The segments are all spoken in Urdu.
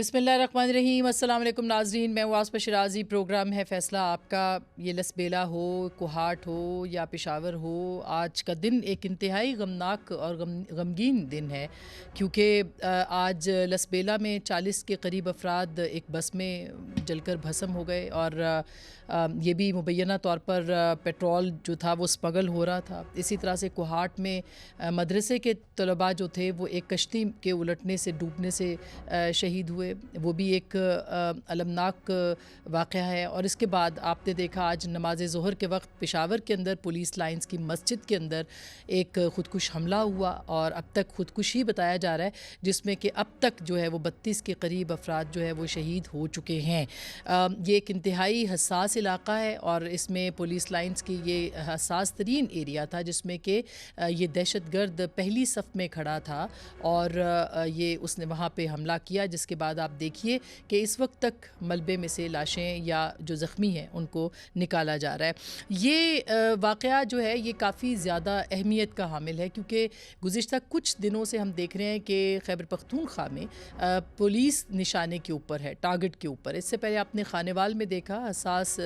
بسم اللہ الرحمن الرحیم۔ السلام علیکم ناظرین، میں واصفہ شرازی۔ پروگرام ہے فیصلہ آپ کا۔ یہ لسبیلا ہو، کوہاٹ ہو یا پشاور ہو، آج کا دن ایک انتہائی غمناک اور غمگین دن ہے، کیونکہ آج لسبیلا میں 40 کے قریب افراد ایک بس میں جل کر بھسم ہو گئے، اور یہ بھی مبینہ طور پر پیٹرول جو تھا وہ اسمگل ہو رہا تھا۔ اسی طرح سے کوہاٹ میں مدرسے کے طلباء جو تھے وہ ایک کشتی کے الٹنے سے، ڈوبنے سے شہید ہوئے۔ وہ بھی ایک المناک واقعہ ہے۔ اور اس کے بعد آپ نے دیکھا آج نماز ظہر کے وقت پشاور کے اندر پولیس لائنز کی مسجد کے اندر ایک خودکش حملہ ہوا، اور اب تک خودکش ہی بتایا جا رہا ہے، جس میں کہ اب تک جو ہے وہ 32 کے قریب افراد جو ہے وہ شہید ہو چکے ہیں۔ یہ ایک انتہائی حساس علاقہ ہے، اور اس میں پولیس لائنز کی یہ حساس ترین ایریا تھا، جس میں کہ یہ دہشت گرد پہلی صف میں کھڑا تھا، اور یہ اس نے وہاں پہ حملہ کیا، جس کے بعد آپ دیکھیے کہ اس وقت تک ملبے میں سے لاشیں یا جو زخمی ہیں ان کو نکالا جا رہا ہے۔ یہ واقعہ جو ہے یہ کافی زیادہ اہمیت کا حامل ہے، کیونکہ گزشتہ کچھ دنوں سے ہم دیکھ رہے ہیں کہ خیبر پختونخوا میں پولیس نشانے کے اوپر ہے، ٹارگٹ کے اوپر۔ اس سے پہلے آپ نے خانیوال میں دیکھا، حساس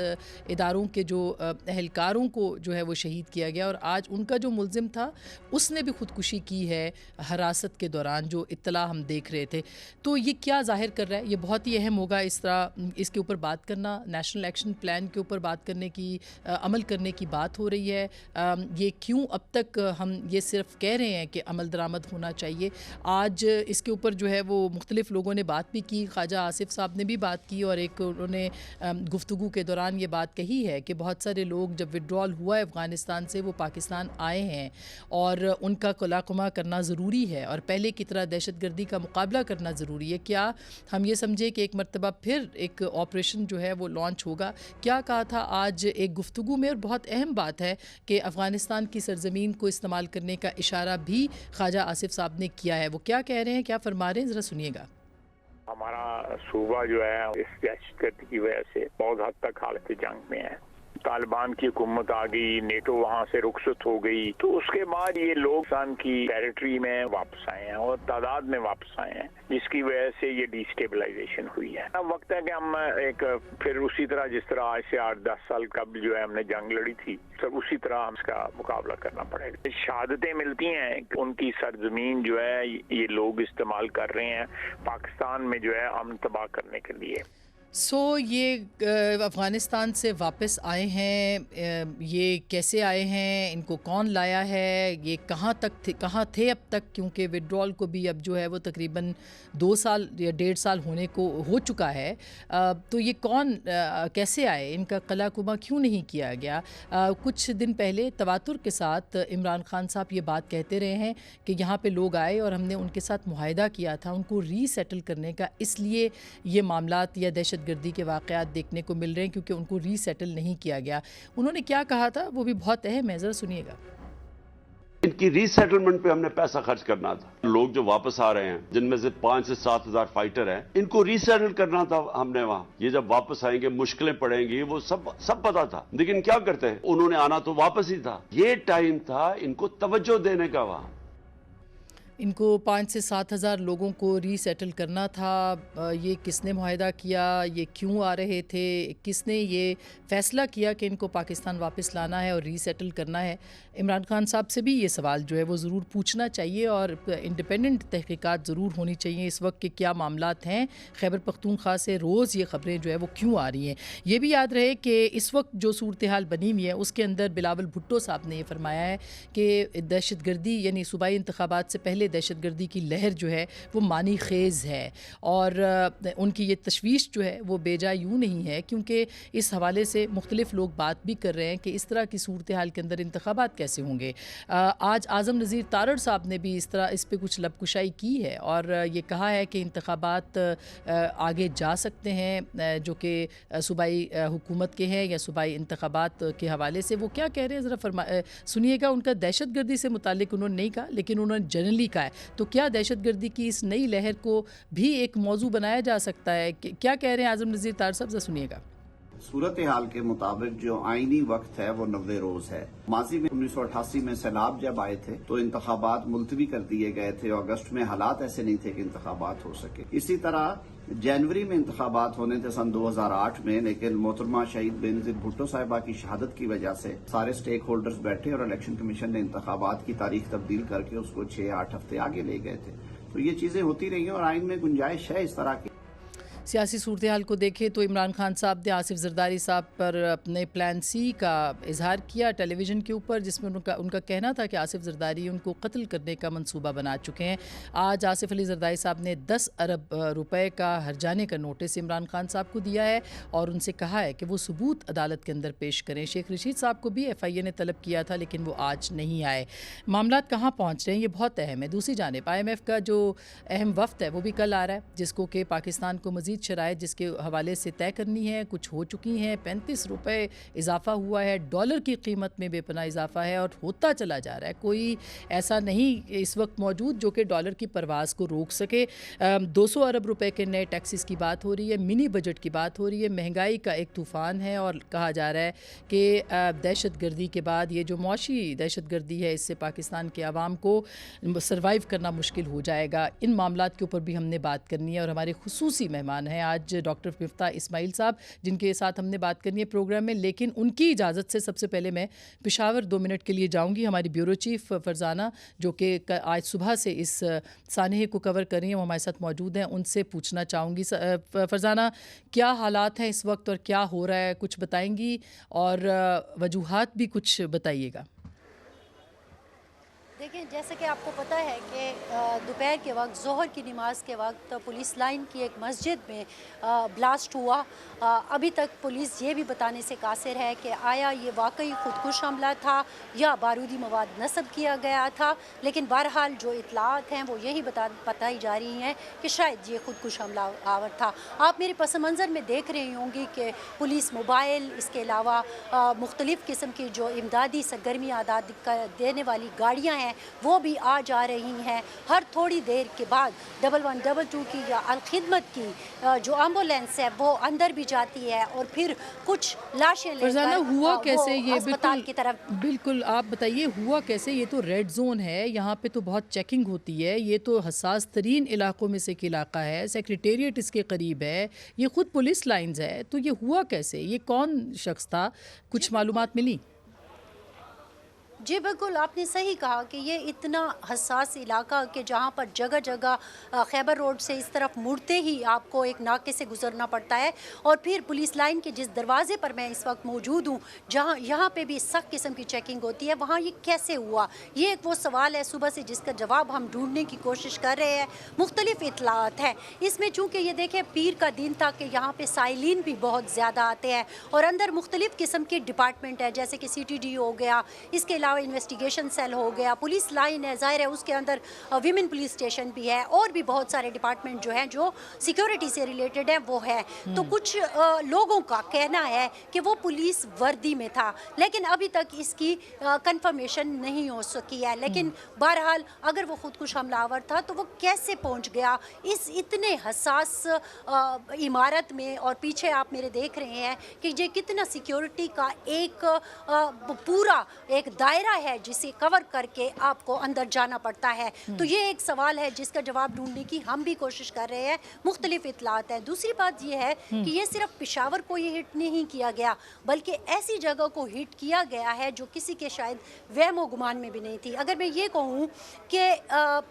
اداروں کے جو اہلکاروں کو جو ہے وہ شہید کیا گیا، اور آج ان کا جو ملزم تھا اس نے بھی خودکشی کی ہے حراست کے دوران، جو اطلاع ہم دیکھ رہے تھے۔ تو یہ کیا ظاہر کر رہا ہے؟ یہ بہت ہی اہم ہوگا اس کے اوپر بات کرنا، نیشنل ایکشن پلان کے اوپر بات کرنے کی، عمل کرنے کی بات ہو رہی ہے۔ یہ کیوں اب تک ہم یہ صرف کہہ رہے ہیں کہ عمل درآمد ہونا چاہیے؟ آج اس کے اوپر جو ہے وہ مختلف لوگوں نے بات بھی کی، خواجہ آصف صاحب نے بھی بات کی، اور ایک انہوں نے گفتگو کے دوران یہ بات کہی ہے کہ بہت سارے لوگ جب وڈرال ہوا ہے افغانستان سے، وہ پاکستان آئے ہیں، اور ان کا قلاقمہ کرنا ضروری ہے، اور پہلے کی طرح دہشت گردی کا مقابلہ کرنا ضروری ہے۔ کیا ہم یہ سمجھے کہ ایک مرتبہ پھر ایک آپریشن جو ہے وہ لانچ ہوگا؟ کیا کہا تھا آج ایک گفتگو میں، اور بہت اہم بات ہے کہ افغانستان کی سرزمین کو استعمال کرنے کا اشارہ بھی خواجہ آصف صاحب نے کیا ہے۔ وہ کیا کہہ رہے ہیں، کیا فرما رہے ہیں، ذرا سنیے گا۔ ہمارا صوبہ جو ہے اس دہشت گردی کی وجہ سے بہت حد تک حالت جنگ میں ہے۔ طالبان کی حکومت آ گئی، نیٹو وہاں سے رخصت ہو گئی، تو اس کے بعد یہ لوگ پاکستان کی ٹیریٹری میں واپس آئے ہیں، اور تعداد میں واپس آئے ہیں، جس کی وجہ سے یہ ڈی اسٹیبلائزیشن ہوئی ہے۔ اب وقت ہے کہ ہم ایک پھر اسی طرح جس طرح آج سے 8-10 سال قبل جو ہے ہم نے جنگ لڑی تھی، سب اسی طرح ہم اس کا مقابلہ کرنا پڑے گا۔ شہادتیں ملتی ہیں کہ ان کی سرزمین جو ہے یہ لوگ استعمال کر رہے ہیں پاکستان میں جو ہے امن تباہ کرنے کے لیے۔ یہ افغانستان سے واپس آئے ہیں، یہ کیسے آئے ہیں، ان کو کون لایا ہے، یہ کہاں تھے اب تک؟ کیونکہ وڈرال کو بھی اب جو ہے وہ تقریباً 2 سال یا 1.5 سال ہونے کو ہو چکا ہے۔ تو یہ کون کیسے آئے، ان کا قلاقمہ کیوں نہیں کیا گیا؟ کچھ دن پہلے تواتر کے ساتھ عمران خان صاحب یہ بات کہتے رہے ہیں کہ یہاں پہ لوگ آئے اور ہم نے ان کے ساتھ معاہدہ کیا تھا ان کو ری سیٹل کرنے کا، اس لیے یہ معاملات یا دہشت گردی کے واقعات دیکھنے کو مل رہے ہیں، کیونکہ ان کو ری سیٹل نہیں کیا گیا۔ انہوں نے کیا کہا تھا وہ بھی بہت اہم ہے، ذرا سنیے گا۔ ان کی ری سیٹلمنٹ پہ ہم نے پیسہ خرچ کرنا تھا۔ لوگ جو واپس آ رہے ہیں جن میں سے 5 سے 7 ہزار فائٹر ہیں، ان کو ری سیٹل کرنا تھا ہم نے وہاں۔ یہ جب واپس آئیں گے مشکلیں پڑیں گی، وہ سب پتا تھا، لیکن کیا کرتے ہیں، انہوں نے آنا تو واپس ہی تھا۔ یہ ٹائم تھا ان کو توجہ دینے کا وہاں۔ ان کو 5 سے 7 ہزار لوگوں کو ری سیٹل کرنا تھا۔ یہ کس نے معاہدہ کیا، یہ کیوں آ رہے تھے، کس نے یہ فیصلہ کیا کہ ان کو پاکستان واپس لانا ہے اور ری سیٹل کرنا ہے؟ عمران خان صاحب سے بھی یہ سوال جو ہے وہ ضرور پوچھنا چاہیے، اور انڈیپینڈنٹ تحقیقات ضرور ہونی چاہیے اس وقت کہ کیا معاملات ہیں۔ خیبر پختونخوا سے روز یہ خبریں جو ہے وہ کیوں آ رہی ہیں؟ یہ بھی یاد رہے کہ اس وقت جو صورتحال بنی ہوئی ہے اس کے اندر بلاول بھٹو صاحب نے یہ فرمایا ہے کہ دہشت گردی یعنی صوبائی انتخابات سے پہلے دہشت گردی کی لہر جو ہے وہ معنی خیز ہے، اور ان کی یہ تشویش جو ہے وہ بے جا یوں نہیں ہے، کیونکہ اس حوالے سے مختلف لوگ بات بھی کر رہے ہیں کہ اس طرح کی صورتحال کے اندر انتخابات کیسے ہوں گے۔ آج اعظم نذیر تارڑ صاحب نے بھی اس پہ کچھ لب کشائی کی ہے، اور یہ کہا ہے کہ انتخابات آگے جا سکتے ہیں جو کہ صوبائی حکومت کے ہیں یا صوبائی انتخابات کے حوالے سے۔ وہ کیا کہہ رہے ہیں ذرا سنیے گا۔ ان کا دہشت گردی سے متعلق انہوں نے نہیں کہا، لیکن انہوں نے جنرلی کہا ہے۔ تو کیا دہشت گردی کی اس نئی لہر کو بھی ایک موضوع بنایا جا سکتا ہے؟ کیا کہہ رہے ہیں اعظم نذیر تارڑ صاحب، ذرا سنیے گا۔ صورتحال کے مطابق جو آئینی وقت ہے وہ 90 روز ہے. ماضی میں 1988 میں سیلاب جب آئے تھے تو انتخابات ملتوی کر دیے گئے تھے اور اگست میں حالات ایسے نہیں تھے کہ انتخابات ہو سکے. اسی طرح جنوری میں انتخابات ہونے تھے سن 2008 میں، لیکن محترمہ شہید بینظیر بھٹو صاحبہ کی شہادت کی وجہ سے سارے سٹیک ہولڈرز بیٹھے اور الیکشن کمیشن نے انتخابات کی تاریخ تبدیل کر کے اس کو 6-8 ہفتے آگے لے گئے تھے. تو یہ چیزیں ہوتی رہی ہیں اور آئین میں گنجائش ہے اس طرح کی. سیاسی صورتحال کو دیکھیں تو عمران خان صاحب نے آصف زرداری صاحب پر اپنے پلان سی کا اظہار کیا ٹیلی ویژن کے اوپر، جس میں ان کا کہنا تھا کہ آصف زرداری ان کو قتل کرنے کا منصوبہ بنا چکے ہیں. آج آصف علی زرداری صاحب نے 10 ارب روپے کا ہرجانے کا نوٹس عمران خان صاحب کو دیا ہے اور ان سے کہا ہے کہ وہ ثبوت عدالت کے اندر پیش کریں. شیخ رشید صاحب کو بھی ایف آئی اے نے طلب کیا تھا لیکن وہ آج نہیں آئے. معاملات کہاں پہنچ رہے ہیں یہ بہت اہم ہے. دوسری جانب آئی ایم ایف کا جو اہم وفد ہے وہ بھی کل آ رہا ہے، جس کو کہ پاکستان کو مزید شرائط جس کے حوالے سے طے کرنی ہے، کچھ ہو چکی ہیں. 35 روپے اضافہ ہوا ہے، ڈالر کی قیمت میں بے پناہ اضافہ ہے اور ہوتا چلا جا رہا ہے. کوئی ایسا نہیں اس وقت موجود جو کہ ڈالر کی پرواز کو روک سکے. 200 ارب روپے کے نئے ٹیکسز کی بات ہو رہی ہے، منی بجٹ کی بات ہو رہی ہے. مہنگائی کا ایک طوفان ہے اور کہا جا رہا ہے کہ دہشت گردی کے بعد یہ جو معاشی دہشت گردی ہے اس سے پاکستان کے عوام کو سروائیو کرنا مشکل ہو جائے گا. ان معاملات کے اوپر بھی ہم نے بات کرنی ہے اور ہمارے خصوصی مہمان ہیں آج ڈاکٹر مفتاح اسماعیل صاحب، جن کے ساتھ ہم نے بات کرنی ہے پروگرام میں. لیکن ان کی اجازت سے سب سے پہلے میں پشاور 2 منٹ کے لیے جاؤں گی. ہماری بیورو چیف فرزانہ جو کہ آج صبح سے اس سانحے کو کور کر رہی ہیں وہ ہمارے ساتھ موجود ہیں. ان سے پوچھنا چاہوں گی فرزانہ کیا حالات ہیں اس وقت اور کیا ہو رہا ہے، کچھ بتائیں گی اور وجوہات بھی کچھ بتائیے گا. دیکھیں جیسا کہ آپ کو پتہ ہے کہ دوپہر کے وقت ظہر کی نماز کے وقت پولیس لائن کی ایک مسجد میں بلاسٹ ہوا. ابھی تک پولیس یہ بھی بتانے سے قاصر ہے کہ آیا یہ واقعی خودکش حملہ تھا یا بارودی مواد نصب کیا گیا تھا، لیکن بہرحال جو اطلاعات ہیں وہ یہی بتائی جا رہی ہیں کہ شاید یہ خودکش حملہ آور تھا. آپ میرے پس منظر میں دیکھ رہی ہوں گی کہ پولیس موبائل، اس کے علاوہ مختلف قسم کی جو امدادی سرگرمیاں دینے والی گاڑیاں ہیں وہ بھی آ جا رہی ہیں. ہر تھوڑی دیر کے بعد 1112 کی یا الخدمت کی جو ایمبولینس ہے وہ اندر بھی جاتی ہے اور پھر کچھ لاشیں لے فرزانہ ہوا کیسے یہ اسپتال کی طرف. بالکل آپ بتائیے ہوا کیسے؟ یہ تو ریڈ زون ہے، یہاں پہ تو بہت چیکنگ ہوتی ہے، یہ تو حساس ترین علاقوں میں سے ایک علاقہ ہے، سیکریٹریٹ اس کے قریب ہے، یہ خود پولیس لائنز ہے. تو یہ ہوا کیسے؟ یہ کون شخص تھا؟ کچھ معلومات ملی؟ جی بالکل آپ نے صحیح کہا کہ یہ اتنا حساس علاقہ کہ جہاں پر جگہ جگہ خیبر روڈ سے اس طرف مڑتے ہی آپ کو ایک ناکے سے گزرنا پڑتا ہے اور پھر پولیس لائن کے جس دروازے پر میں اس وقت موجود ہوں جہاں یہاں پہ بھی سخت قسم کی چیکنگ ہوتی ہے، وہاں یہ کیسے ہوا؟ یہ ایک وہ سوال ہے صبح سے جس کا جواب ہم ڈھونڈنے کی کوشش کر رہے ہیں. مختلف اطلاعات ہیں اس میں، چونکہ یہ دیکھیں پیر کا دن تھا کہ یہاں پہ سائلین بھی بہت زیادہ آتے ہیں اور اندر مختلف قسم کے ڈپارٹمنٹ ہے جیسے کہ CTD ہو گیا، اس کے علاوہ انویسٹیگیشن سیل ہو گیا، پولیس لائن ہے، ظاہر ہے اس کے اندر ویمن پولیس اسٹیشن بھی ہے اور بھی بہت سارے ڈپارٹمنٹ جو ہیں جو سیکیورٹی سے ریلیٹڈ ہیں وہ ہے. تو کچھ لوگوں کا کہنا ہے کہ وہ پولیس وردی میں تھا، لیکن ابھی تک اس کی کنفرمیشن نہیں ہو سکی ہے. لیکن بہرحال اگر وہ خودکش حملہ آور تھا تو وہ کیسے پہنچ گیا اس اتنے حساس عمارت میں؟ اور پیچھے آپ میرے دیکھ رہے ہیں کہ یہ کتنا سیکیورٹی کا ایک پورا ایک دائرہ ہے جسے کور کر کے آپ کو اندر جانا پڑتا ہے. تو یہ ایک سوال ہے جس کا جواب ڈھونڈنے کی ہم بھی کوشش کر رہے ہیں. مختلف اطلاعات ہیں. دوسری بات یہ ہے کہ یہ صرف پشاور کو یہ ہٹ نہیں کیا گیا بلکہ ایسی جگہ کو ہٹ کیا گیا ہے جو کسی کے شاید وہم و گمان میں بھی نہیں تھی. اگر میں یہ کہوں کہ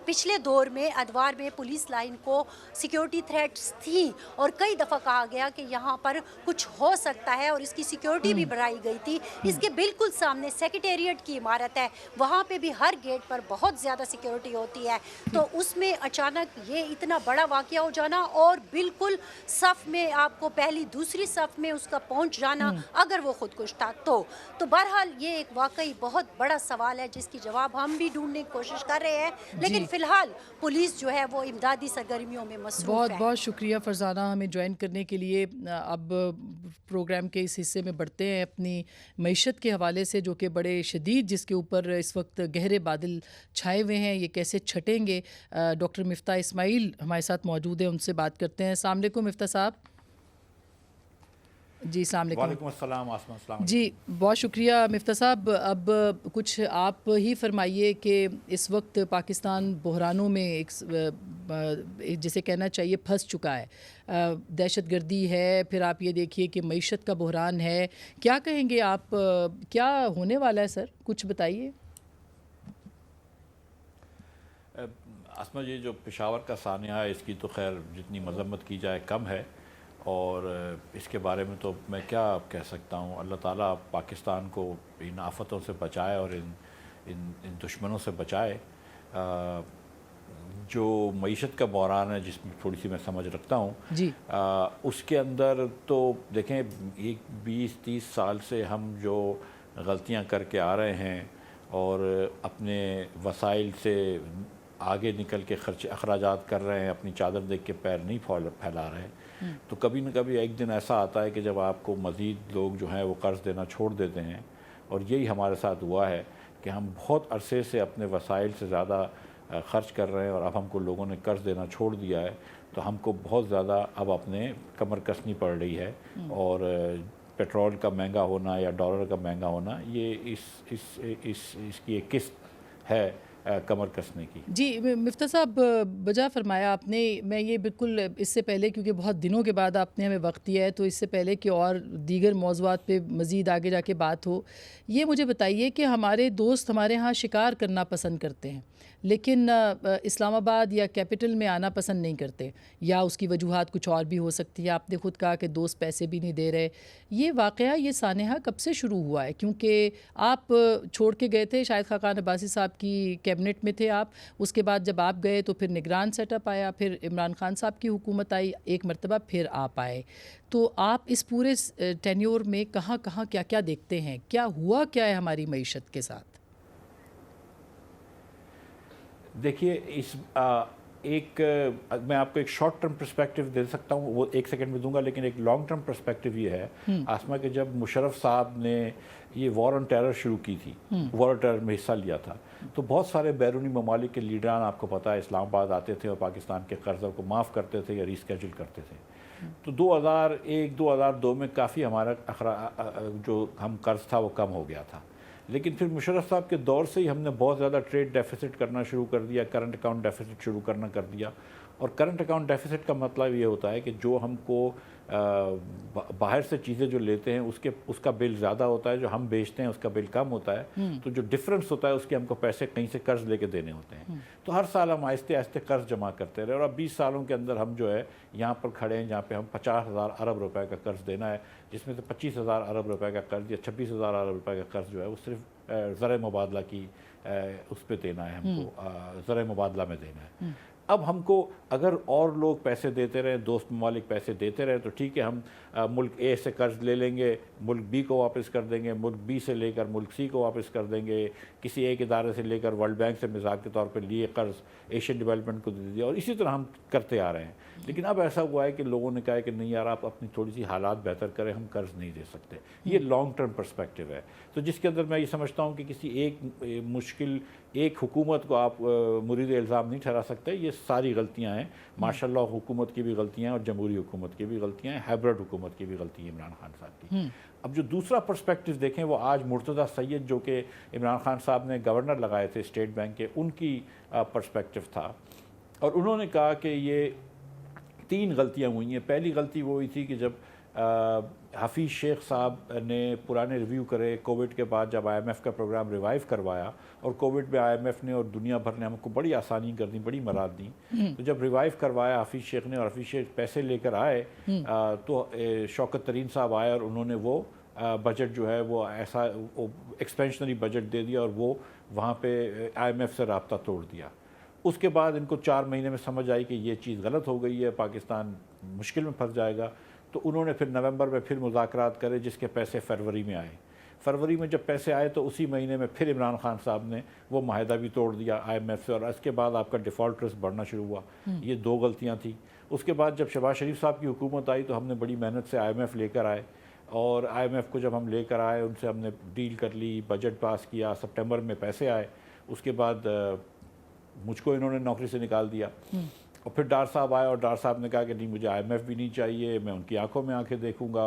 پچھلے دور میں ادوار میں پولیس لائن کو سیکیورٹی تھریٹس تھیں اور کئی دفعہ کہا گیا کہ یہاں پر کچھ ہو سکتا ہے اور اس کی سیکیورٹی بھی بڑھائی گئی تھی. اس کے بالکل سامنے سیکریٹریٹ کی عمارت ہے، وہاں پہ بھی ہر گیٹ پر بہت زیادہ سیکیورٹی ہوتی ہے. تو اس میں اچانک یہ اتنا بڑا واقعہ ہو جانا اور بالکل صف میں آپ کو پہلی دوسری صف میں اس کا پہنچ جانا اگر وہ خودکش تھا تو بہرحال یہ ایک واقعی بہت بڑا سوال ہے جس کی جواب ہم بھی ڈھونڈنے کی کوشش کر رہے ہیں. لیکن فی الحال پولیس جو ہے وہ امدادی سرگرمیوں میں مصروف ہے. بہت بہت شکریہ فرزانہ ہمیں جوائن کرنے کے لیے. اب پروگرام کے اس حصے میں بڑھتے ہیں اپنی معیشت کے حوالے سے جو کہ بڑے شدید جس کے اوپر اس وقت گہرے بادل چھائے ہوئے ہیں، یہ کیسے چھٹیں گے. ڈاکٹر مفتاح اسماعیل ہمارے ساتھ موجود ہیں، ان سے بات کرتے ہیں. السلام علیکم مفتاح صاحب. جی السلام علیکم. وعلیکم السلام آسمان. السلام. جی بہت شکریہ مفتاح صاحب. اب کچھ آپ ہی فرمائیے کہ اس وقت پاکستان بحرانوں میں ایک جسے کہنا چاہیے پھنس چکا ہے. دہشت گردی ہے، پھر آپ یہ دیکھیے کہ معیشت کا بحران ہے. کیا کہیں گے آپ، کیا ہونے والا ہے سر؟ کچھ بتائیے. آسما جی، جو پشاور کا سانحہ ہے اس کی تو خیر جتنی مذمت کی جائے کم ہے، اور اس کے بارے میں تو میں کیا کہہ سکتا ہوں. اللہ تعالیٰ پاکستان کو ان آفتوں سے بچائے اور ان دشمنوں سے بچائے. جو معیشت کا بحران ہے جس میں تھوڑی سی میں سمجھ رکھتا ہوں جی اس کے اندر تو دیکھیں 20-30 سال سے ہم جو غلطیاں کر کے آ رہے ہیں اور اپنے وسائل سے آگے نکل کے اخراجات کر رہے ہیں، اپنی چادر دیکھ کے پیر نہیں پھیلا رہے ہیں، تو کبھی نہ کبھی ایک دن ایسا آتا ہے کہ جب آپ کو مزید لوگ جو ہیں وہ قرض دینا چھوڑ دیتے ہیں. اور یہی ہمارے ساتھ ہوا ہے کہ ہم بہت عرصے سے اپنے وسائل سے زیادہ خرچ کر رہے ہیں، اور اب ہم کو لوگوں نے قرض دینا چھوڑ دیا ہے، تو ہم کو بہت زیادہ اب اپنے کمر کسنی پڑ رہی ہے. اور پیٹرول کا مہنگا ہونا یا ڈالر کا مہنگا ہونا، یہ اس کی ایک قسط ہے کمر کسنے کی. جی مفتاح صاحب بجا فرمایا آپ نے. میں یہ بالکل اس سے پہلے، کیونکہ بہت دنوں کے بعد آپ نے ہمیں وقت دیا ہے، تو اس سے پہلے کہ اور دیگر موضوعات پہ مزید آگے جا کے بات ہو، یہ مجھے بتائیے کہ ہمارے دوست ہمارے ہاں شکار کرنا پسند کرتے ہیں، لیکن اسلام آباد یا کیپٹل میں آنا پسند نہیں کرتے، یا اس کی وجوہات کچھ اور بھی ہو سکتی ہے. آپ نے خود کہا کہ دوست پیسے بھی نہیں دے رہے. یہ واقعہ، یہ سانحہ کب سے شروع ہوا ہے؟ کیونکہ آپ چھوڑ کے گئے تھے، شاہد خاقان عباسی صاحب کی کیبنٹ میں تھے آپ، اس کے بعد جب آپ گئے تو پھر نگران سیٹ اپ آیا، پھر عمران خان صاحب کی حکومت آئی ایک مرتبہ، پھر آپ آئے. تو آپ اس پورے ٹینیور میں کہاں کہاں کیا کیا دیکھتے ہیں؟ کیا ہوا کیا ہے ہماری معیشت کے ساتھ؟ دیکھیے میں آپ کو ایک شارٹ ٹرم پرسپیکٹو دے سکتا ہوں، وہ 1 سیکنڈ میں دوں گا، لیکن ایک لانگ ٹرم پرسپیکٹو یہ ہے آسما کہ جب مشرف صاحب نے یہ وار آن ٹیرر شروع کی تھی، وار آن ٹیرر میں حصہ لیا تھا، تو بہت سارے بیرونی ممالک کے لیڈران آپ کو پتہ ہے اسلام آباد آتے تھے اور پاکستان کے قرضوں کو معاف کرتے تھے یا ریسکیجول کرتے تھے. تو 2001-2002 میں کافی ہمارا جو ہم قرض تھا وہ کم ہو گیا تھا. لیکن پھر مشرف صاحب کے دور سے ہی ہم نے بہت زیادہ ٹریڈ ڈیفیسٹ کرنا شروع کر دیا، کرنٹ اکاؤنٹ ڈیفیسٹ شروع کرنا کر دیا. اور کرنٹ اکاؤنٹ ڈیفیسٹ کا مطلب یہ ہوتا ہے کہ جو ہم کو باہر سے چیزیں جو لیتے ہیں اس کا بل زیادہ ہوتا ہے، جو ہم بیچتے ہیں اس کا بل کم ہوتا ہے، تو جو ڈفرنس ہوتا ہے اس کے ہم کو پیسے کہیں سے قرض لے کے دینے ہوتے ہیں. تو ہر سال ہم آہستہ آہستہ قرض جمع کرتے رہے، اور اب 20 سالوں کے اندر ہم جو ہے یہاں پر کھڑے ہیں جہاں پہ ہم 50,000 ارب روپے کا قرض دینا ہے، جس میں سے 25,000 ارب روپے کا قرض یا 26,000 ارب روپے کا قرض جو ہے وہ صرف زرعِ مبادلہ کی اس پہ دینا ہے، ہم کو زرعِ مبادلہ میں دینا ہے. اب ہم کو اگر اور لوگ پیسے دیتے رہے، دوست ممالک پیسے دیتے رہے، تو ٹھیک ہے، ہم ملک اے سے قرض لے لیں گے، ملک بی کو واپس کر دیں گے، ملک بی سے لے کر ملک سی کو واپس کر دیں گے، کسی ایک ادارے سے لے کر ورلڈ بینک سے مثال کے طور پہ لیے قرض، ایشین ڈیولپمنٹ کو دے دیا، اور اسی طرح ہم کرتے آ رہے ہیں. لیکن اب ایسا ہوا ہے کہ لوگوں نے کہا ہے کہ نہیں یار، آپ اپنی تھوڑی سی حالات بہتر کریں، ہم قرض نہیں دے سکتے. یہ لانگ ٹرم پرسپیکٹو ہے، تو جس کے اندر میں یہ سمجھتا ہوں کہ کسی ایک حکومت کو آپ مرید الزام نہیں ٹھہرا سکتے. یہ ساری غلطیاں ہیں، ماشاء اللہ حکومت کی بھی غلطیاں ہیں اور جمہوری حکومت کی بھی غلطیاں ہیں، ہائبرڈ حکومت کی بھی غلطی ہے عمران خان صاحب کی. اب جو دوسرا پرسپیکٹو دیکھیں، وہ آج مرتضی سید جو کہ عمران خان صاحب نے گورنر لگائے تھے اسٹیٹ بینک کے، ان کی پرسپیکٹو تھا، اور انہوں نے کہا کہ یہ 3 غلطیاں ہوئی ہیں. پہلی غلطی وہ ہوئی تھی کہ جب حفیظ شیخ صاحب نے پرانے ریویو کرے کووڈ کے بعد، جب IMF کا پروگرام ریوائیو کروایا، اور کووڈ میں IMF نے اور دنیا بھر نے ہم کو بڑی آسانی کر دی، بڑی مراد دی، تو جب ریوائیو کروایا حفیظ شیخ نے اور حفیظ شیخ پیسے لے کر آئے، تو شوکت ترین صاحب آئے اور انہوں نے وہ بجٹ جو ہے وہ ایسا ایکسپینشنری بجٹ دے دیا، اور وہ وہاں پہ IMF سے رابطہ توڑ دیا. اس کے بعد ان کو 4 مہینے میں سمجھ آئی کہ یہ چیز غلط ہو گئی ہے، پاکستان مشکل میں پھنس جائے گا. تو انہوں نے پھر نومبر میں پھر مذاکرات کرے، جس کے پیسے فروری میں آئے. فروری میں جب پیسے آئے تو اسی مہینے میں پھر عمران خان صاحب نے وہ معاہدہ بھی توڑ دیا IMF سے، اور اس کے بعد آپ کا ڈیفالٹ رسک بڑھنا شروع ہوا. یہ 2 غلطیاں تھیں. اس کے بعد جب شہباز شریف صاحب کی حکومت آئی تو ہم نے بڑی محنت سے IMF لے کر آئے، اور IMF کو جب ہم لے کر آئے، ان سے ہم نے ڈیل کر لی، بجٹ پاس کیا، سپٹمبر میں پیسے آئے. اس کے بعد مجھ کو انہوں نے نوکری سے نکال دیا، اور پھر ڈار صاحب آئے، اور ڈار صاحب نے کہا کہ نہیں، مجھے IMF بھی نہیں چاہیے، میں ان کی آنکھوں میں آنکھیں دیکھوں گا،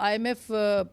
IMF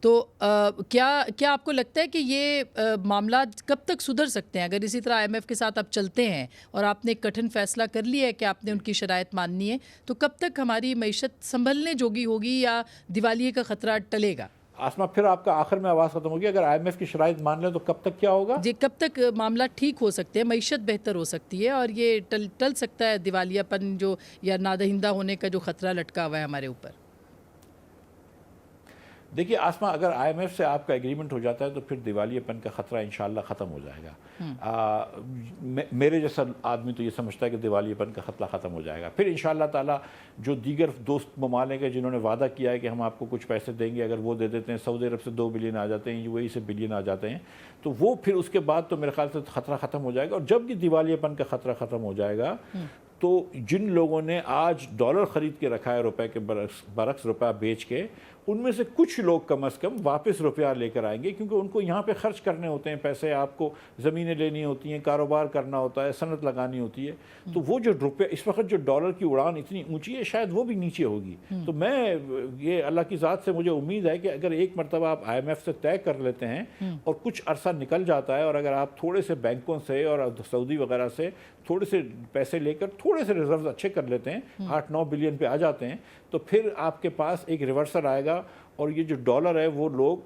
تو کیا آپ کو لگتا ہے کہ یہ معاملات کب تک سدھر سکتے ہیں؟ اگر اسی طرح IMF کے ساتھ آپ چلتے ہیں اور آپ نے ایک کٹھن فیصلہ کر لیا ہے کہ آپ نے ان کی شرائط ماننی ہے، تو کب تک ہماری معیشت سنبھلنے جوگی ہوگی یا دیوالیے کا خطرہ ٹلے گا؟ آسما پھر آپ کا آخر میں آواز ختم ہوگی. اگر IMF کی شرائط مان لیں تو کب تک کیا ہوگا؟ جی کب تک معاملہ ٹھیک ہو سکتے ہیں، معیشت بہتر ہو سکتی ہے اور یہ ٹل سکتا ہے دیوالیہ پن جو یا نادہندہ ہونے کا جو خطرہ لٹکا ہوا ہے ہمارے اوپر؟ دیکھیے آسما، اگر IMF سے آپ کا ایگریمنٹ ہو جاتا ہے تو پھر دیوالیہ پن کا خطرہ انشاءاللہ ختم ہو جائے گا. میرے جیسا آدمی تو یہ سمجھتا ہے کہ دیوالیہ پن کا خطرہ ختم ہو جائے گا. پھر انشاءاللہ تعالیٰ جو دیگر دوست ممالک ہیں جنہوں نے وعدہ کیا ہے کہ ہم آپ کو کچھ پیسے دیں گے، اگر وہ دے دیتے ہیں، سعودی عرب سے 2 بلین آ جاتے ہیں، UAE سے بلین آ جاتے ہیں، تو وہ پھر اس کے بعد تو میرے خیال سے خطرہ ختم ہو جائے گا. اور جب کہ دیوالیہ پن کا خطرہ ختم ہو جائے گا تو جن لوگوں نے آج ڈالر خرید کے رکھا ہے روپے کے برعکس روپیہ بیچ کے، ان میں سے کچھ لوگ کم از کم واپس روپیہ لے کر آئیں گے، کیونکہ ان کو یہاں پہ خرچ کرنے ہوتے ہیں پیسے، آپ کو زمینیں لینی ہوتی ہیں، کاروبار کرنا ہوتا ہے، صنعت لگانی ہوتی ہے. تو وہ جو روپیہ اس وقت جو ڈالر کی اڑان اتنی اونچی ہے، شاید وہ بھی نیچے ہوگی. تو میں یہ اللہ کی ذات سے مجھے امید ہے کہ اگر ایک مرتبہ آپ IMF سے طے کر لیتے ہیں اور کچھ عرصہ نکل جاتا ہے، اور اگر آپ تھوڑے سے بینکوں سے اور سعودی وغیرہ سے تھوڑے سے پیسے لے کر تھوڑے سے ریزروز اچھے کر لیتے ہیں، 8-9 بلین پہ آ جاتے ہیں، تو پھر آپ کے پاس ایک ریورسل آئے گا اور یہ جو ڈالر ہے وہ لوگ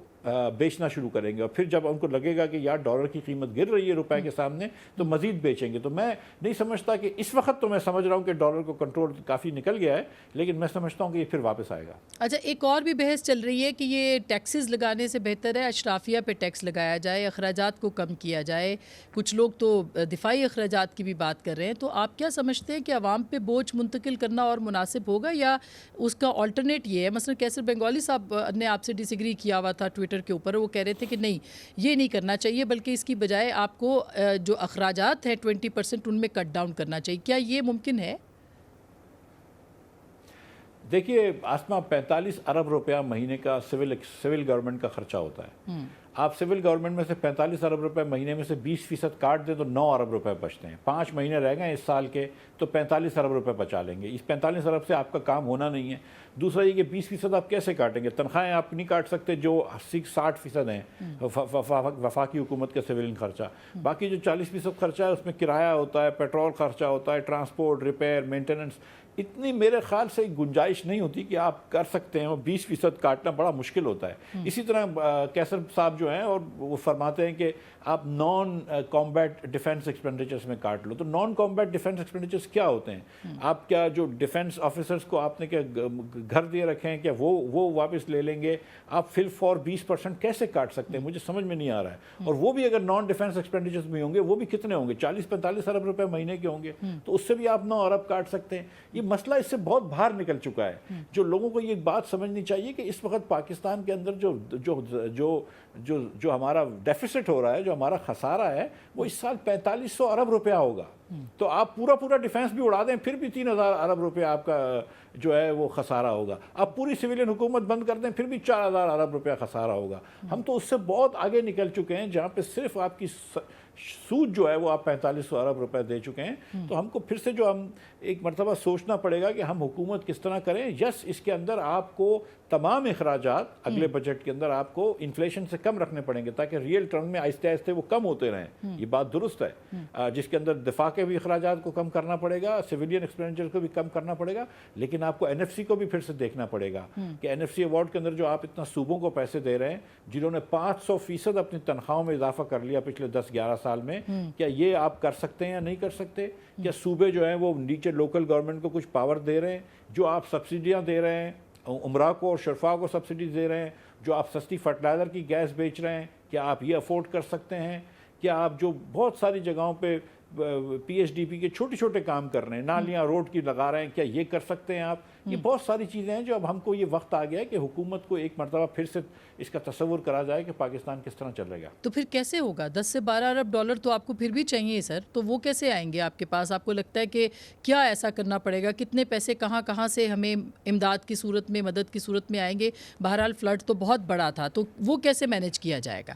بیچنا شروع کریں گے. اور پھر جب ان کو لگے گا کہ یار ڈالر کی قیمت گر رہی ہے روپے کے سامنے، تو مزید بیچیں گے. تو میں نہیں سمجھتا کہ اس وقت، تو میں سمجھ رہا ہوں کہ ڈالر کو کنٹرول کافی نکل گیا ہے، لیکن میں سمجھتا ہوں کہ یہ پھر واپس آئے گا. اچھا، ایک اور بھی بحث چل رہی ہے کہ یہ ٹیکسز لگانے سے بہتر ہے اشرافیہ پہ ٹیکس لگایا جائے، اخراجات کو کم کیا جائے. کچھ لوگ تو دفاعی اخراجات کی بھی بات کر رہے ہیں. تو آپ کیا سمجھتے ہیں کہ عوام پہ بوجھ منتقل کرنا اور مناسب ہوگا، یا اس کا آلٹرنیٹ یہ ہے؟ مثلا کیسر بنگالی صاحب نے آپ سے ڈس ایگری کیا ہوا تھا ٹویٹر کے اوپر، وہ کہہ رہے تھے کہ نہیں، یہ نہیں کرنا چاہیے، بلکہ اس کی بجائے آپ کو جو اخراجات ہیں 20% ان میں کٹ ڈاؤن کرنا چاہیے. کیا یہ ممکن ہے؟ دیکھیے آسما، 45 ارب روپیہ مہینے کا سول گورنمنٹ کا خرچہ ہوتا ہے. آپ سول گورنمنٹ میں سے 45 ارب روپے مہینے میں سے 20% کاٹ دیں تو 9 ارب روپے بچتے ہیں. 5 مہینے رہ گئے اس سال کے، تو 45 ارب روپے بچا لیں گے. اس 45 ارب سے آپ کا کام ہونا نہیں ہے. دوسرا یہ کہ 20% آپ کیسے کاٹیں گے؟ تنخواہیں آپ نہیں کاٹ سکتے جو 60% ہیں وفاقی حکومت کا سویلین خرچہ. باقی جو 40% خرچہ ہے اس میں کرایہ ہوتا ہے، پیٹرول خرچہ ہوتا ہے، ٹرانسپورٹ، ریپیئر، مینٹیننس. اتنی میرے خیال سے گنجائش نہیں ہوتی کہ آپ کر سکتے ہیں. 20% کاٹنا بڑا مشکل ہوتا ہے. اسی طرح کیسر صاحب جو ہیں اور وہ فرماتے ہیں کہ آپ نان کامبیٹ ڈیفنس ایکسپینڈیچرز میں کاٹ لو. تو نان کامبیٹ ڈیفنس ایکسپینڈیچرز کیا ہوتے ہیں؟ آپ کیا جو ڈیفنس آفیسرز کو آپ نے کیا گھر دے رکھے ہیں، کیا وہ واپس لے لیں گے؟ آپ فل فور 20% کیسے کاٹ سکتے ہیں؟ مجھے سمجھ میں نہیں آ رہا ہے. اور وہ بھی اگر نان ڈیفنس ایکسپینڈیچرز میں ہوں گے، وہ بھی کتنے ہوں گے؟ 40-45 ارب روپے مہینے کے ہوں گے. تو اس سے بھی آپ 9 ارب کاٹ سکتے ہیں. یہ مسئلہ اس سے بہت باہر نکل چکا ہے. جو لوگوں کو یہ بات سمجھنی چاہیے کہ اس وقت پاکستان کے اندر جو ہمارا ڈیفیسٹ ہو رہا ہے، جو ہمارا خسارہ ہے، وہ اس سال 4500 ارب روپیہ ہوگا. تو آپ پورا ڈیفنس بھی اڑا دیں، پھر بھی 3000 ارب روپیہ آپ کا جو ہے وہ خسارہ ہوگا. آپ پوری سویلین حکومت بند کر دیں، پھر بھی 4000 ارب روپیہ خسارہ ہوگا. ہم تو اس سے بہت آگے نکل چکے ہیں، جہاں پہ صرف آپ کی سود جو ہے وہ آپ 4500 ارب روپے دے چکے ہیں. تو ہم کو پھر سے جو ہم ایک مرتبہ سوچنا پڑے گا کہ ہم حکومت کس طرح کریں. یس، اس کے اندر آپ کو تمام اخراجات اگلے بجٹ کے اندر آپ کو انفلیشن سے کم رکھنے پڑیں گے، تاکہ ریئل ٹرم میں آہستہ آہستہ وہ کم ہوتے رہیں. یہ بات درست ہے. جس کے اندر دفاع کے بھی اخراجات کو کم کرنا پڑے گا، سویلین ایکسپینڈیچر کو بھی کم کرنا پڑے گا. لیکن آپ کو NFC کو بھی پھر سے دیکھنا پڑے گا کہ NFC ایوارڈ کے اندر جو آپ اتنا صوبوں کو پیسے دے رہے ہیں، جنہوں نے 500% اپنی تنخواہوں میں اضافہ کر لیا پچھلے 10-11 سال میں، کیا یہ آپ کر سکتے ہیں یا نہیں کر سکتے؟ کیا صوبے جو ہیں وہ نیچے لوکل گورنمنٹ کو کچھ پاور دے رہے ہیں؟ جو آپ سبسڈیاں دے رہے ہیں، عمرہ کو اور شرفا کو سبسڈیز دے رہے ہیں، جو آپ سستی فرٹیلائزر کی گیس بیچ رہے ہیں، کیا آپ یہ افورڈ کر سکتے ہیں؟ کیا آپ جو بہت ساری جگہوں پہ PHDP کے چھوٹے کام کر رہے ہیں، نالیاں روڈ کی لگا رہے ہیں، کیا یہ کر سکتے ہیں آپ؟ یہ بہت ساری چیزیں ہیں جو اب ہم کو یہ وقت آ گیا ہے کہ حکومت کو ایک مرتبہ پھر سے اس کا تصور کرا جائے کہ پاکستان کس طرح چلے گا. تو پھر کیسے ہوگا؟ 10 سے 12 ارب ڈالر تو آپ کو پھر بھی چاہیے سر. تو وہ کیسے آئیں گے آپ کے پاس؟ آپ کو لگتا ہے کہ کیا ایسا کرنا پڑے گا؟ کتنے پیسے کہاں سے ہمیں امداد کی صورت میں، مدد کی صورت میں آئیں گے؟ بہرحال فلڈ تو بہت بڑا تھا، تو وہ کیسے مینیج کیا جائے گا؟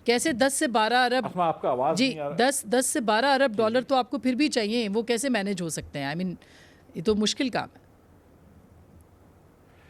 کیسے 10 سے 12 ارب آپ کا آواز جی 10 سے 12 ارب ڈالر تو آپ کو پھر بھی چاہیے، وہ کیسے مینیج ہو سکتے ہیں؟ یہ تو مشکل کام ہے.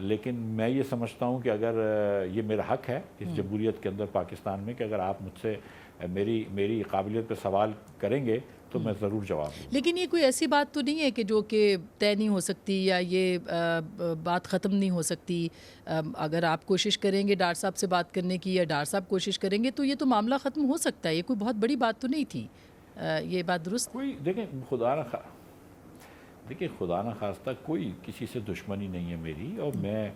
لیکن میں یہ سمجھتا ہوں کہ اگر یہ میرا حق ہے اس جمہوریت کے اندر پاکستان میں کہ اگر آپ مجھ سے میری قابلیت پہ سوال کریں گے تو میں ضرور جواب دوں. لیکن یہ کوئی ایسی بات تو نہیں ہے کہ جو کہ طے نہیں ہو سکتی یا یہ بات ختم نہیں ہو سکتی. اگر آپ کوشش کریں گے ڈار صاحب سے بات کرنے کی یا ڈار صاحب کوشش کریں گے تو یہ تو معاملہ ختم ہو سکتا ہے. یہ کوئی بہت بڑی بات تو نہیں تھی. یہ بات درست؟ کوئی دیکھیں خدا نہ خواستہ کوئی کسی سے دشمنی نہیں ہے میری، اور میں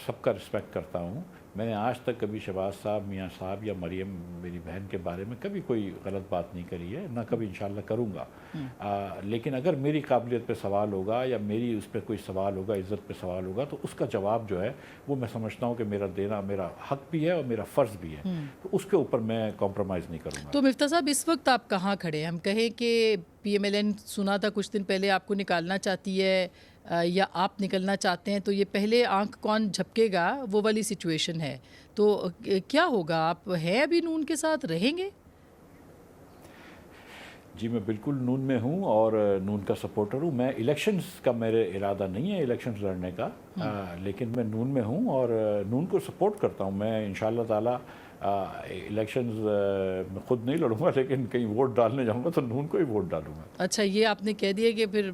سب کا رسپیکٹ کرتا ہوں. میں نے آج تک کبھی شہباز صاحب، میاں صاحب یا مریم میری بہن کے بارے میں کبھی کوئی غلط بات نہیں کری ہے، نہ کبھی انشاءاللہ کروں گا. لیکن اگر میری قابلیت پہ سوال ہوگا یا میری اس پہ کوئی سوال ہوگا، عزت پہ سوال ہوگا، تو اس کا جواب جو ہے وہ میں سمجھتا ہوں کہ میرا دینا میرا حق بھی ہے اور میرا فرض بھی ہے. تو اس کے اوپر میں کمپرومائز نہیں کروں گا. تو مفتاح صاحب اس وقت آپ کہاں کھڑے ہیں؟ ہم کہیں کہ پی ایم ایل این سنا تھا کچھ دن پہلے آپ کو نکالنا چاہتی ہے یا آپ نکلنا چاہتے ہیں، تو یہ پہلے آنکھ کون جھپکے گا وہ والی سچویشن ہے. تو کیا ہوگا؟ آپ ہیں ابھی نون کے ساتھ، رہیں گے؟ جی میں بالکل نون میں ہوں اور نون کا سپورٹر ہوں. میں الیکشنز کا میرے ارادہ نہیں ہے الیکشنز لڑنے کا، لیکن میں نون میں ہوں اور نون کو سپورٹ کرتا ہوں. میں انشاءاللہ تعالی الیکشنز میں خود نہیں لڑوں گا، لیکن کہیں ووٹ ڈالنے جاؤں گا تو نون کو ہی ووٹ ڈالوں گا. اچھا، یہ آپ نے کہہ دیا کہ پھر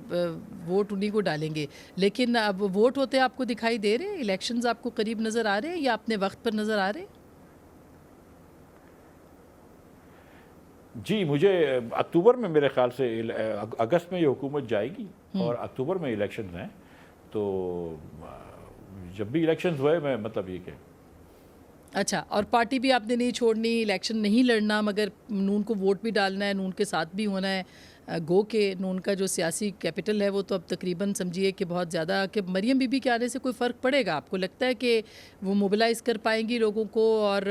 ووٹ انہی کو ڈالیں گے. لیکن اب ووٹ ہوتے آپ کو دکھائی دے رہے ہیں؟ الیکشنز آپ کو قریب نظر آ رہے ہیں یا اپنے وقت پر نظر آ رہے ہیں؟ جی مجھے اکتوبر میں میرے خیال سے اگست میں یہ حکومت جائے گی اور اکتوبر میں الیکشنز ہیں. تو جب بھی الیکشنز ہوئے میں مطلب یہ کہ اچھا، اور پارٹی بھی آپ نے نہیں چھوڑنی، الیکشن نہیں لڑنا، مگر نون کو ووٹ بھی ڈالنا ہے، نون کے ساتھ بھی ہونا ہے. گو کہ نون کا جو سیاسی کیپٹل ہے وہ تو اب تقریباً سمجھیے کہ بہت زیادہ، کہ مریم بی بی کے آنے سے کوئی فرق پڑے گا؟ آپ کو لگتا ہے کہ وہ موبلائز کر پائیں گی لوگوں کو اور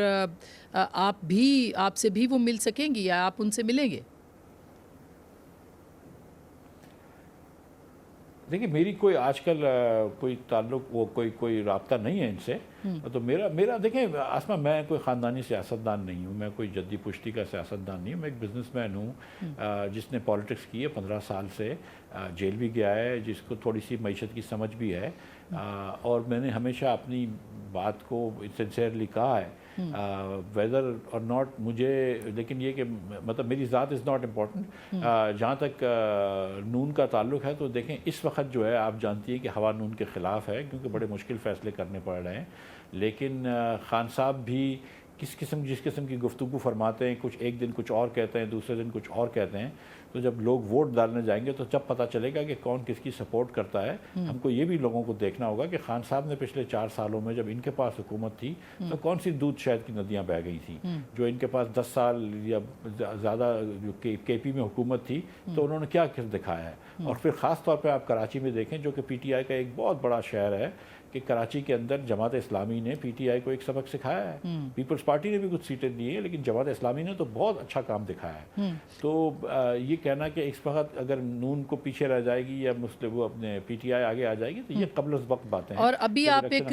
آپ سے بھی وہ مل سکیں گی یا آپ ان سے ملیں گے؟ دیکھیں میری کوئی آج کل کوئی تعلق وہ کوئی رابطہ نہیں ہے ان سے. تو میرا دیکھیں آسما، میں کوئی خاندانی سیاستدان نہیں ہوں، میں کوئی جدی پشتی کا سیاستدان نہیں ہوں. میں ایک بزنس مین ہوں جس نے پالیٹکس کی ہے 15 سال سے، جیل بھی گیا ہے، جس کو تھوڑی سی معیشت کی سمجھ بھی ہے. اور میں نے ہمیشہ اپنی بات کو سنسیئرلی کہا ہے ویدر اور ناٹ مجھے، لیکن یہ کہ مطلب میری ذات از ناٹ امپورٹنٹ. جہاں تک نون کا تعلق ہے تو دیکھیں اس وقت جو ہے آپ جانتی ہیں کہ ہوا نون کے خلاف ہے کیونکہ بڑے مشکل فیصلے کرنے پڑ رہے ہیں. لیکن خان صاحب بھی جس قسم کی گفتگو فرماتے ہیں، کچھ ایک دن کچھ اور کہتے ہیں، دوسرے دن کچھ اور کہتے ہیں. تو جب لوگ ووٹ ڈالنے جائیں گے تو جب پتہ چلے گا کہ کون کس کی سپورٹ کرتا ہے. ہم کو یہ بھی لوگوں کو دیکھنا ہوگا کہ خان صاحب نے پچھلے 4 سالوں میں جب ان کے پاس حکومت تھی تو کون سی دودھ شہد کی ندیاں بہہ گئی تھیں. جو ان کے پاس 10 سال یا زیادہ جو کے پی میں حکومت تھی تو انہوں نے کیا دکھایا ہے. اور پھر خاص طور پہ آپ کراچی میں دیکھیں جو کہ پی ٹی آئی کا ایک بہت بڑا شہر ہے، کہ کراچی کے اندر جماعت اسلامی نے پی ٹی آئی کو ایک سبق سکھایا ہے. پیپلز پارٹی نے بھی کچھ سیٹیں دی ہیں لیکن جماعت اسلامی نے تو بہت اچھا کام دکھایا ہے. تو یہ کہنا کہ اس وقت اگر نون کو پیچھے رہ جائے گی یا وہ اپنے پی ٹی آئی آگے آ جائے گی تو یہ قبل از وقت باتیں ہیں. اور ابھی آپ ایک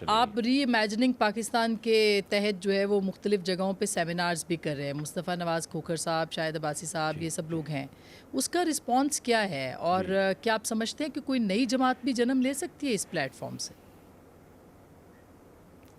آپ ری امیجننگ پاکستان کے تحت جو ہے وہ مختلف جگہوں پہ سیمینارز بھی کر رہے ہیں. مصطفیٰ نواز کھوکھر صاحب، شاہد عباسی صاحب، یہ سب لوگ ہیں. اس کا رسپانس کیا ہے اور کیا آپ سمجھتے ہیں کہ کوئی نئی جماعت بھی جنم لے سکتی ہے اس پلیٹ فارم سے؟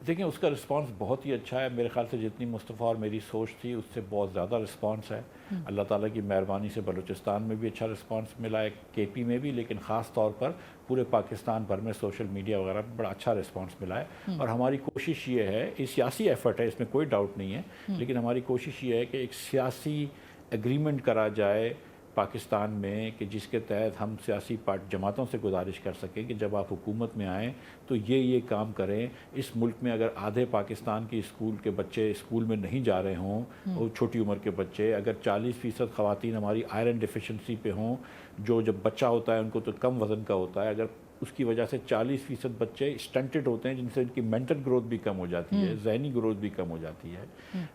دیکھیں اس کا رسپانس بہت ہی اچھا ہے. میرے خیال سے جتنی مصطفیٰ اور میری سوچ تھی اس سے بہت زیادہ رسپانس ہے. اللہ تعالیٰ کی مہربانی سے بلوچستان میں بھی اچھا رسپانس ملا ہے، کے پی میں بھی، لیکن خاص طور پر پورے پاکستان بھر میں سوشل میڈیا وغیرہ میں بڑا اچھا رسپانس ملا ہے. اور ہماری کوشش یہ ہے، یہ سیاسی ایفرٹ ہے، اس میں کوئی ڈاؤٹ نہیں ہے، لیکن ہماری کوشش یہ ہے کہ ایک سیاسی ایگریمنٹ کرا جائے پاکستان میں کہ جس کے تحت ہم سیاسی جماعتوں سے گزارش کر سکیں کہ جب آپ حکومت میں آئیں تو یہ کام کریں. اس ملک میں اگر آدھے پاکستان کی اسکول کے بچے اسکول میں نہیں جا رہے ہوں، اور چھوٹی عمر کے بچے، اگر 40% خواتین ہماری آئرن ڈیفیشنسی پہ ہوں، جو جب بچہ ہوتا ہے ان کو تو کم وزن کا ہوتا ہے، اگر اس کی وجہ سے 40% بچے اسٹنٹڈ ہوتے ہیں جن سے ان کی مینٹل گروتھ بھی کم ہو جاتی ہے، ذہنی گروتھ بھی کم ہو جاتی ہے.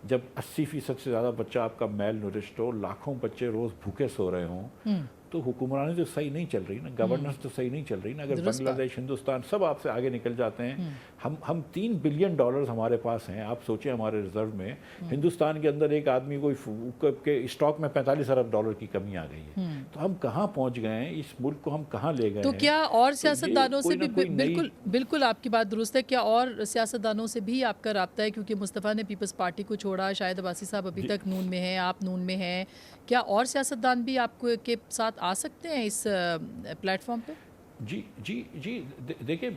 جب 80% سے زیادہ بچہ آپ کا میل نورشڈ ہو، لاکھوں بچے روز بھوکے سو رہے ہوں، تو حکمرانی تو صحیح نہیں چل رہی نا, گورننس تو صحیح نہیں چل رہی نا. اگر بنگلہ دیش, ہندوستان سب آپ سے آگے نکل جاتے ہیں, ہم $3 بلین ہمارے پاس ہیں. آپ سوچیں ہمارے ریزرو میں ہندوستان کے اندر ایک آدمی کے اسٹاک میں $45 ارب کی کمی آ گئی ہے. تو ہم کہاں پہنچ گئے ہیں, اس ملک کو ہم کہاں لے گئے تو ہیں. کیا اور سیاستدانوں سے بھی بالکل آپ کی بات درست ہے, کیا اور سیاستدانوں سے بھی آپ کا رابطہ ہے؟ کیونکہ مصطفیٰ نے پیپلز پارٹی کو چھوڑا, شاہد عباسی صاحب ابھی تک نون میں ہیں, آپ نون میں ہیں, کیا اور سیاستدان بھی آپ کو کے ساتھ آ سکتے ہیں اس پلیٹ فارم پہ؟ جی دیکھیں,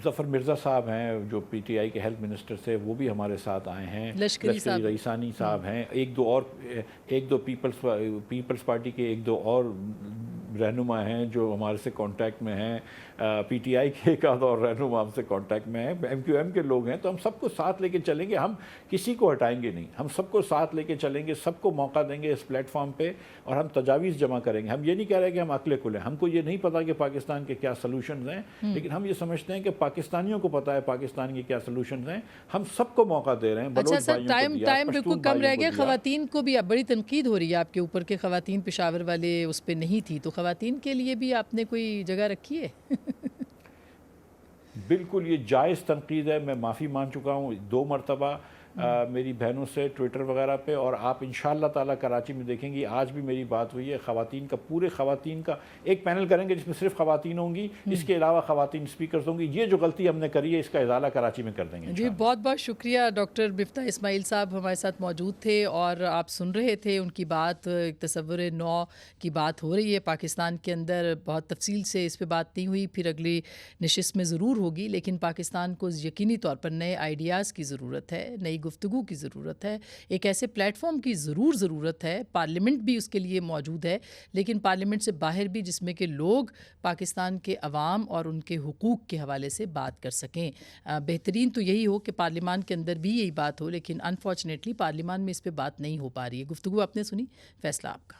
ظفر مرزا صاحب ہیں جو پی ٹی آئی کے ہیلتھ منسٹر سے, وہ بھی ہمارے ساتھ آئے ہیں. لشکری رئیسانی صاحب ہیں, ایک دو پیپلز پارٹی کے ایک دو اور رہنما ہیں جو ہمارے سے کانٹیکٹ میں ہیں. پی ٹی آئی کے ایک آدھ اور رہنما ہم سے کانٹیکٹ میں ہیں. ایم کیو ایم کے لوگ ہیں. تو ہم سب کو ساتھ لے کے چلیں گے, ہم کسی کو ہٹائیں گے نہیں, ہم سب کو ساتھ لے کے چلیں گے, سب کو موقع دیں گے اس پلیٹ فارم پہ, اور ہم تجاویز جمع کریں گے. ہم یہ نہیں کہہ رہے کہ ہم عقل کل ہیں, ہم کو یہ نہیں پتا کہ پاکستان کے کیا سلوشنز ہیں, لیکن ہم یہ سمجھتے ہیں کہ پاکستانیوں کو پتا ہے پاکستان کے کیا سلوشنز ہیں. ہم سب کو موقع دے رہے ہیں. اچھا سر, ٹائم بالکل کم رہ گیا. خواتین کو بھی بڑی تنقید ہو رہی ہے آپ کے اوپر کہ خواتین پشاور والے اس پہ نہیں تھی, تو خواتین کے لیے بھی آپ نے کوئی جگہ رکھی ہے؟ بالکل یہ جائز تنقید ہے. میں معافی مان چکا ہوں 2 مرتبہ میری بہنوں سے ٹویٹر وغیرہ پہ, اور آپ انشاءاللہ تعالیٰ کراچی میں دیکھیں گی آج بھی میری بات ہوئی ہے. خواتین کا, پورے خواتین کا ایک پینل کریں گے جس میں صرف خواتین ہوں گی, اس کے علاوہ خواتین اسپیکرز ہوں گی. یہ جو غلطی ہم نے کری ہے اس کا ازالہ کراچی میں کر دیں گے. جی بہت بہت شکریہ. ڈاکٹر مفتاح اسماعیل صاحب ہمارے ساتھ موجود تھے اور آپ سن رہے تھے ان کی بات. ایک تصور نو کی بات ہو رہی ہے پاکستان کے اندر, بہت تفصیل سے اس پہ بات نہیں ہوئی, پھر اگلی نشست میں ضرور ہوگی. لیکن پاکستان کو یقینی طور پر نئے آئیڈیاز کی ضرورت ہے, نئی گفتگو کی ضرورت ہے, ایک ایسے پلیٹ فارم کی ضرورت ہے. پارلیمنٹ بھی اس کے لیے موجود ہے, لیکن پارلیمنٹ سے باہر بھی, جس میں کہ لوگ پاکستان کے عوام اور ان کے حقوق کے حوالے سے بات کر سکیں. بہترین تو یہی ہو کہ پارلیمان کے اندر بھی یہی بات ہو, لیکن انفارچونیٹلی پارلیمان میں اس پہ بات نہیں ہو پا رہی ہے. گفتگو آپ نے سنی, فیصلہ آپ کا.